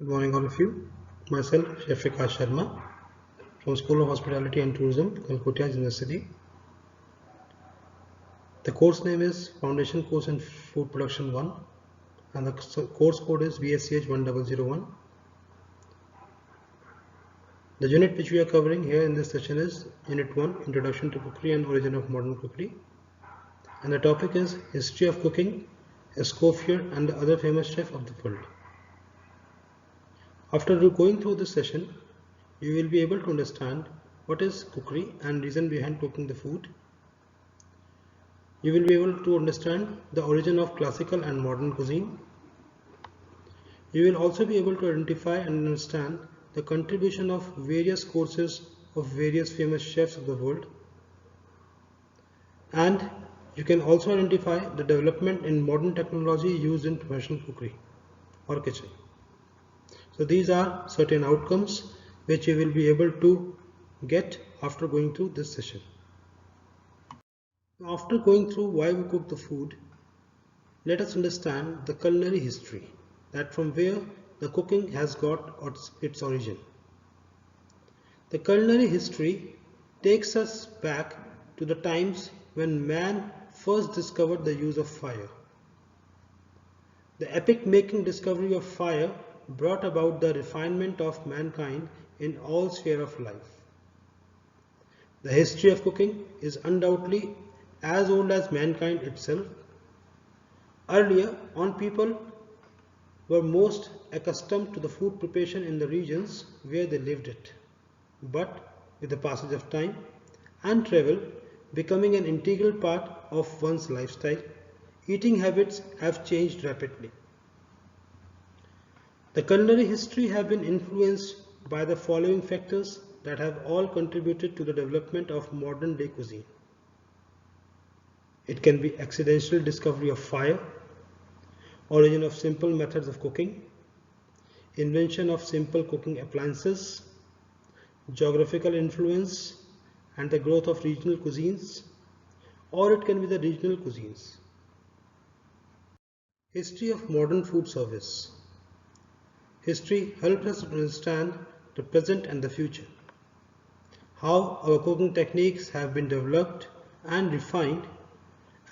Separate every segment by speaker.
Speaker 1: Good morning, all of you. Myself, Chef Vikas Sharma from School of Hospitality and Tourism, Calcutta University. The course name is Foundation Course in Food Production 1 and the course code is VSCH 1001. The unit which we are covering here in this session is Unit 1, Introduction to Cookery and Origin of Modern Cookery. And the topic is History of Cooking, Escoffier and the other famous chef of the world. After going through this session, you will be able to understand what is cookery and reason behind cooking the food. You will be able to understand the origin of classical and modern cuisine. You will also be able to identify and understand the contribution of various courses of various famous chefs of the world. And you can also identify the development in modern technology used in professional cookery or kitchen. So these are certain outcomes which you will be able to get after going through this session. After going through why we cook the food, let us understand the culinary history, that from where the cooking has got its origin. The culinary history takes us back to the times when man first discovered the use of fire. The epic-making discovery of fire brought about the refinement of mankind in all spheres of life. The history of cooking is undoubtedly as old as mankind itself. Earlier on, people were most accustomed to the food preparation in the regions where they lived it. But with the passage of time and travel becoming an integral part of one's lifestyle, eating habits have changed rapidly. The culinary history have been influenced by the following factors that have all contributed to the development of modern day cuisine. It can be accidental discovery of fire, origin of simple methods of cooking, invention of simple cooking appliances, geographical influence and the growth of regional cuisines, or it can be the regional cuisines. History of modern food service. History helps us to understand the present and the future, how our cooking techniques have been developed and refined,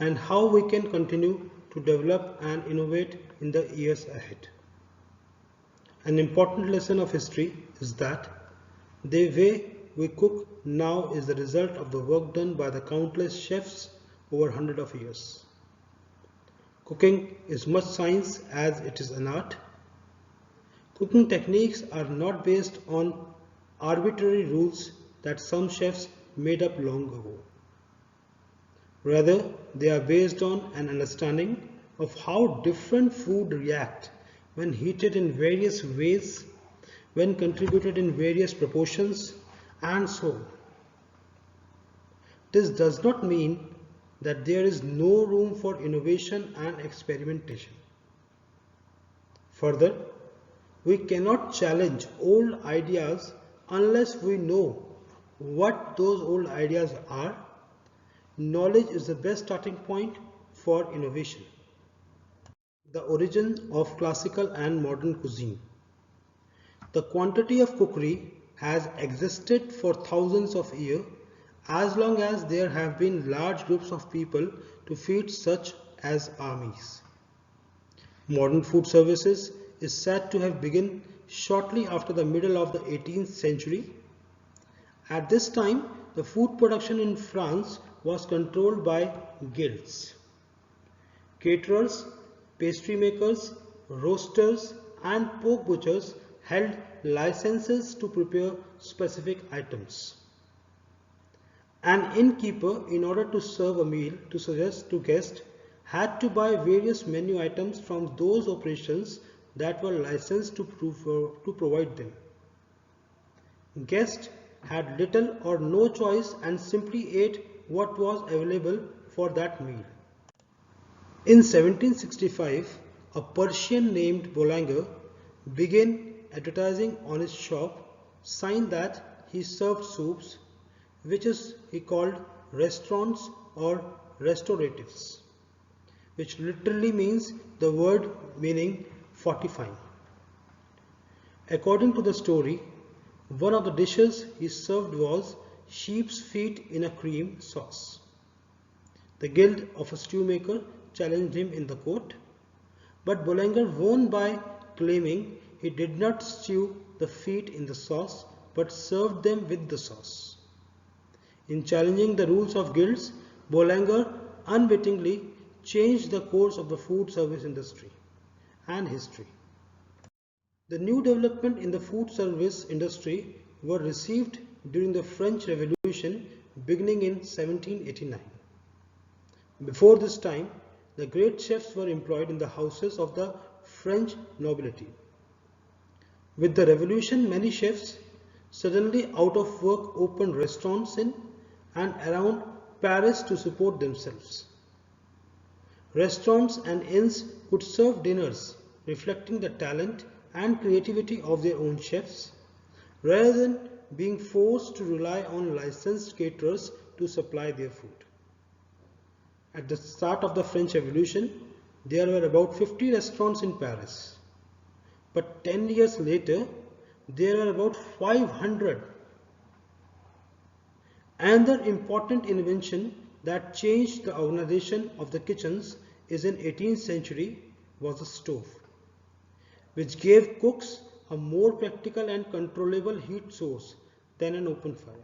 Speaker 1: and how we can continue to develop and innovate in the years ahead. An important lesson of history is that the way we cook now is the result of the work done by the countless chefs over hundreds of years. Cooking is much science as it is an art. Cooking techniques are not based on arbitrary rules that some chefs made up long ago. Rather, they are based on an understanding of how different food react when heated in various ways, when contributed in various proportions, and so on. This does not mean that there is no room for innovation and experimentation. Further, we cannot challenge old ideas unless we know what those old ideas are. Knowledge is the best starting point for innovation. The origin of classical and modern cuisine. The quantity of cookery has existed for thousands of years as long as there have been large groups of people to feed such as armies. Modern food services is said to have begun shortly after the middle of the 18th century. At this time, the food production in France was controlled by guilds. Caterers, pastry makers, roasters, and pork butchers held licenses to prepare specific items. An innkeeper, in order to serve a meal to suggest to guests, had to buy various menu items from those operations that were licensed to provide them. Guests had little or no choice and simply ate what was available for that meal. In 1765, a Persian named Boulanger began advertising on his shop, sign that he served soups, which he called restaurants or restauratives, which literally means the word meaning fortifying. According to the story, one of the dishes he served was sheep's feet in a cream sauce. The guild of a stewmaker challenged him in the court, but Boulanger won by claiming he did not stew the feet in the sauce but served them with the sauce. In challenging the rules of guilds, Boulanger unwittingly changed the course of the food service industry and history. The new development in the food service industry were received during the French Revolution beginning in 1789. Before this time, the great chefs were employed in the houses of the French nobility. With the revolution, many chefs suddenly out of work opened restaurants in and around Paris to support themselves. Restaurants and inns could serve dinners reflecting the talent and creativity of their own chefs, rather than being forced to rely on licensed caterers to supply their food. At the start of the French Revolution, there were about 50 restaurants in Paris, but 10 years later, there were about 500. Another important invention that changed the organization of the kitchens is in 18th century was the stove, which gave cooks a more practical and controllable heat source than an open fire.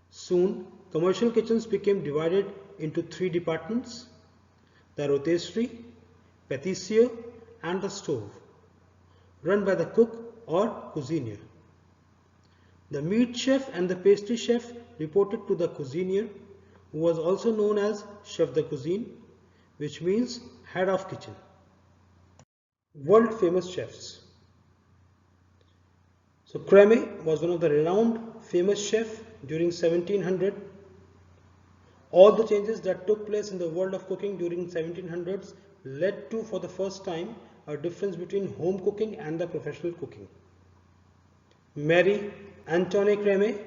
Speaker 1: Soon, commercial kitchens became divided into three departments: the rotisserie, pâtissier, and the stove, run by the cook or cuisinier. The meat chef and the pastry chef reported to the cuisinier, who was also known as chef de cuisine, which means head of kitchen. World famous chefs. So Crème was one of the renowned famous chefs during 1700. All the changes that took place in the world of cooking during 1700s led to, for the first time, a difference between home cooking and the professional cooking. Marie Antoine Crème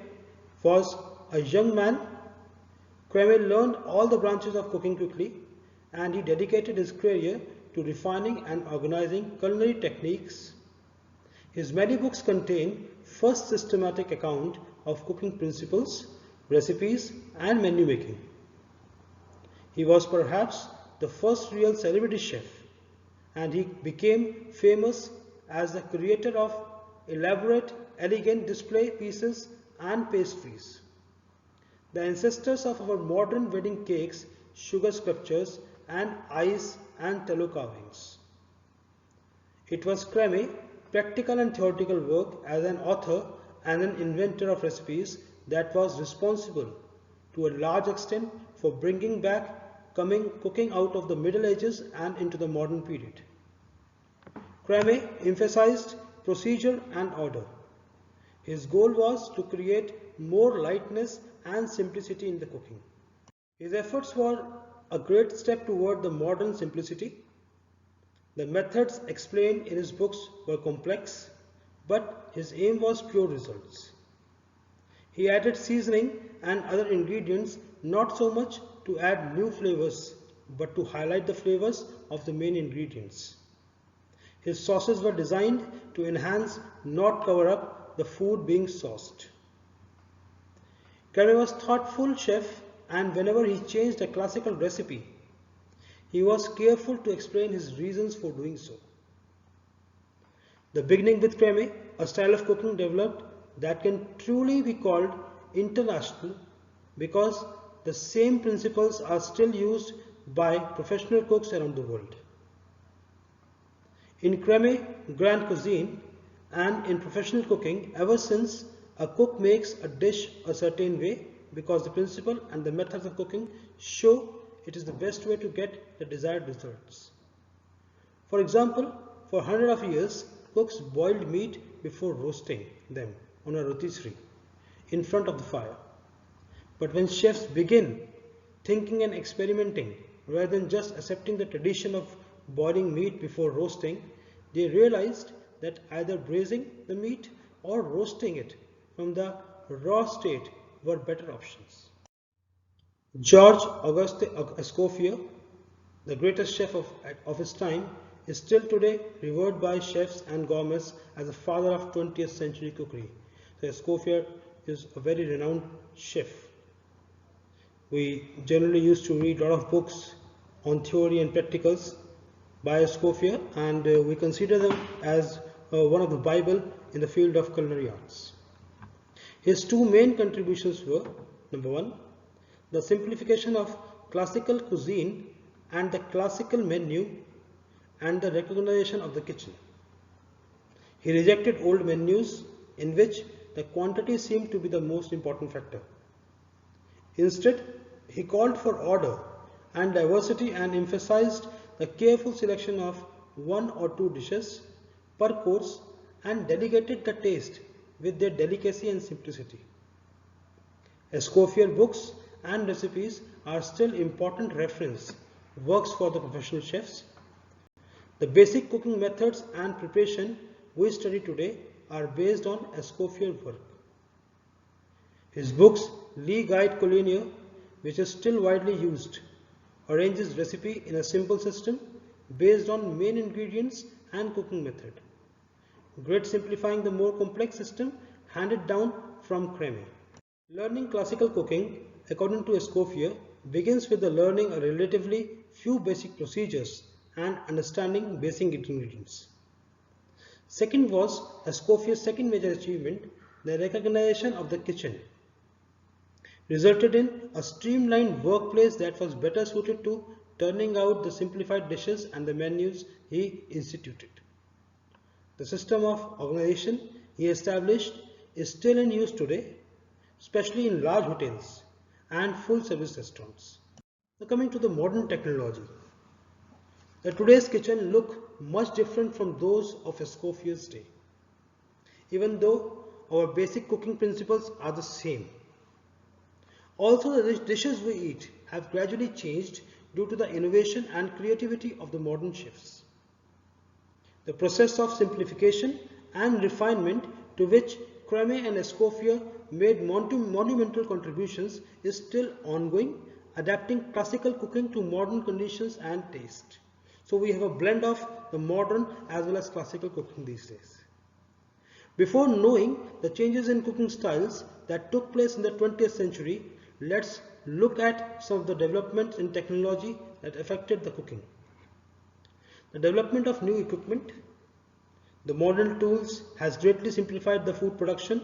Speaker 1: was a young man. Crème learned all the branches of cooking quickly, and he dedicated his career to refining and organizing culinary techniques. His many books contain first systematic account of cooking principles, recipes, and menu making. He was perhaps the first real celebrity chef, and he became famous as the creator of elaborate, elegant display pieces and pastries. The ancestors of our modern wedding cakes, sugar sculptures, and ice and tallow carvings. It was Crème practical and theoretical work as an author and an inventor of recipes that was responsible to a large extent for bringing back cooking out of the Middle Ages and into the modern period. Crème emphasized procedure and order. His goal was to create more lightness and simplicity in the cooking. His efforts were a great step toward the modern simplicity. The methods explained in his books were complex, but his aim was pure results. He added seasoning and other ingredients not so much to add new flavors, but to highlight the flavors of the main ingredients. His sauces were designed to enhance, not cover up, the food being sauced. Crème was a thoughtful chef, and whenever he changed a classical recipe, he was careful to explain his reasons for doing so. The beginning with Crème, a style of cooking developed that can truly be called international because the same principles are still used by professional cooks around the world. In Crème Grande Cuisine and in professional cooking, ever since, a cook makes a dish a certain way because the principle and the methods of cooking show it is the best way to get the desired results. For example, for hundreds of years, cooks boiled meat before roasting them on a rotisserie in front of the fire. But when chefs begin thinking and experimenting rather than just accepting the tradition of boiling meat before roasting, they realized that either braising the meat or roasting it from the raw state were better options. George Auguste Escoffier, the greatest chef of his time, is still today revered by chefs and gourmets as the father of 20th century cookery. So Escoffier is a very renowned chef. We generally used to read a lot of books on theory and practicals by Escoffier, and we consider them as one of the Bible in the field of culinary arts. His two main contributions were, number one, the simplification of classical cuisine and the classical menu and the recognition of the kitchen. He rejected old menus in which the quantity seemed to be the most important factor. Instead, he called for order and diversity and emphasized the careful selection of one or two dishes per course and delegated the taste with their delicacy and simplicity. Escoffier books and recipes are still important reference works for the professional chefs. The basic cooking methods and preparation we study today are based on Escoffier work. His books, Le Guide Culinaire, which is still widely used, arranges recipe in a simple system based on main ingredients and cooking method, great simplifying the more complex system handed down from Crème. Learning classical cooking, according to Escoffier, begins with the learning a relatively few basic procedures and understanding basic ingredients. Second was Escoffier's second major achievement, the recognition of the kitchen, resulted in a streamlined workplace that was better suited to turning out the simplified dishes and the menus he instituted. The system of organization he established is still in use today, especially in large hotels and full service restaurants. Now coming to the modern technology. Today's kitchen look much different from those of Escoffier's day, even though our basic cooking principles are the same. Also, the dishes we eat have gradually changed due to the innovation and creativity of the modern chefs. The process of simplification and refinement to which Crème and Escoffier made monumental contributions is still ongoing, adapting classical cooking to modern conditions and taste. So we have a blend of the modern as well as classical cooking these days. Before knowing the changes in cooking styles that took place in the 20th century, let's look at some of the developments in technology that affected the cooking. The development of new equipment. The modern tools has greatly simplified the food production.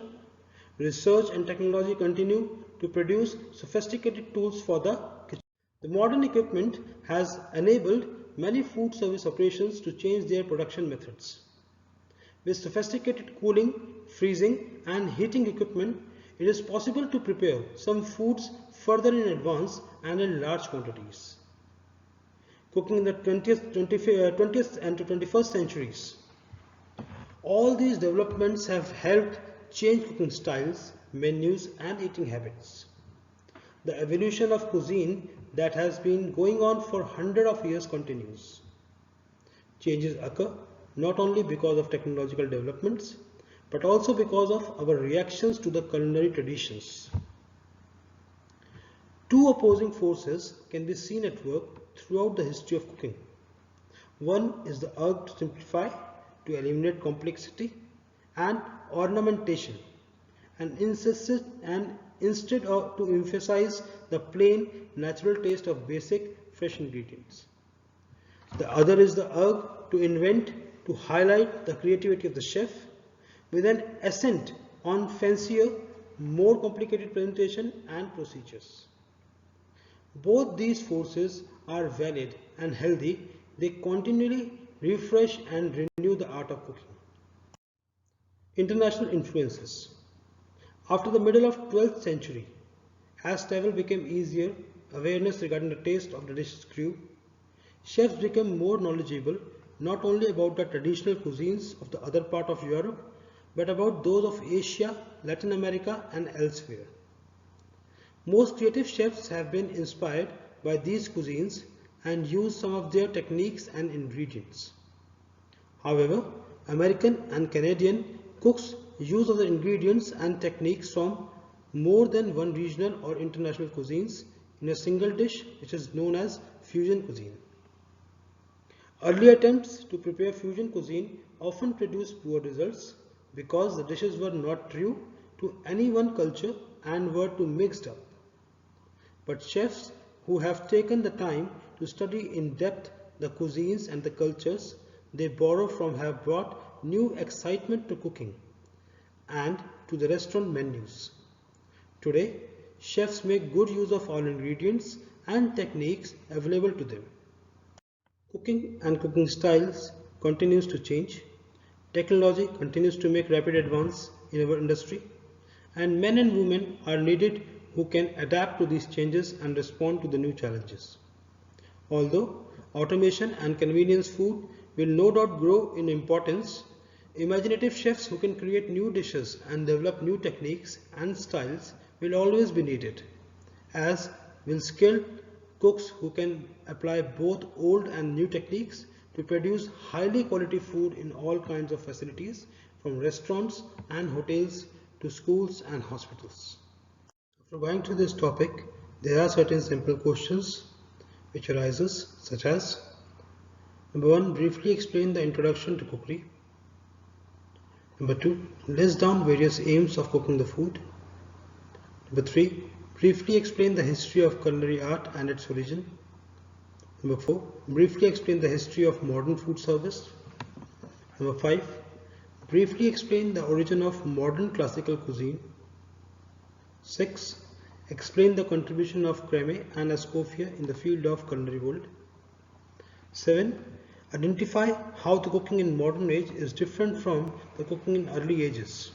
Speaker 1: Research and technology continue to produce sophisticated tools for the kitchen. The modern equipment has enabled many food service operations to change their production methods. With sophisticated cooling, freezing and heating equipment, it is possible to prepare some foods further in advance and in large quantities. Cooking in the 20th and 21st centuries. All these developments have helped change cooking styles, menus and eating habits. The evolution of cuisine that has been going on for hundreds of years continues. Changes occur not only because of technological developments, but also because of our reactions to the culinary traditions. Two opposing forces can be seen at work throughout the history of cooking. One is the urge to simplify, to eliminate complexity and ornamentation, and instead of to emphasize the plain, natural taste of basic, fresh ingredients. The other is the urge to invent, to highlight the creativity of the chef, with an accent on fancier, more complicated presentation and procedures. Both these forces are valid and healthy. They continually refresh and renew the art of cooking. International influences. After the middle of 12th century, as travel became easier, awareness regarding the taste of the dishes grew. Chefs became more knowledgeable not only about the traditional cuisines of the other part of Europe, but about those of Asia, Latin America and elsewhere. Most creative chefs have been inspired by these cuisines and use some of their techniques and ingredients. However, American and Canadian cooks use other ingredients and techniques from more than one regional or international cuisines in a single dish, which is known as fusion cuisine. Early attempts to prepare fusion cuisine often produced poor results because the dishes were not true to any one culture and were too mixed up. But chefs who have taken the time to study in depth the cuisines and the cultures they borrow from have brought new excitement to cooking and to the restaurant menus. Today, chefs make good use of all ingredients and techniques available to them. Cooking and cooking styles continues to change. Technology continues to make rapid advance in our industry, and men and women are needed who can adapt to these changes and respond to the new challenges. Although automation and convenience food will no doubt grow in importance, imaginative chefs who can create new dishes and develop new techniques and styles will always be needed, as will skilled cooks who can apply both old and new techniques to produce highly quality food in all kinds of facilities, from restaurants and hotels to schools and hospitals. After going through this topic, there are certain simple questions which arises, such as: number 1, briefly explain the introduction to cookery. Number 2, list down various aims of cooking the food. Number 3, briefly explain the history of culinary art and its origin. Number 4, briefly explain the history of modern food service. Number 5, briefly explain the origin of modern classical cuisine. 6, explain the contribution of Creme and Escoffier in the field of culinary world. 7, identify how the cooking in modern age is different from the cooking in early ages.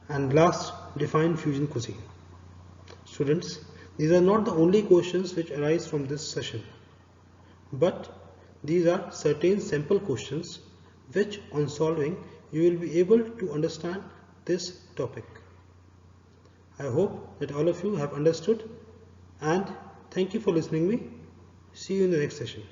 Speaker 1: And last, define fusion cuisine. Students, these are not the only questions which arise from this session, but these are certain simple questions which, on solving, you will be able to understand this topic. I hope that all of you have understood, and thank you for listening me. See you in the next session.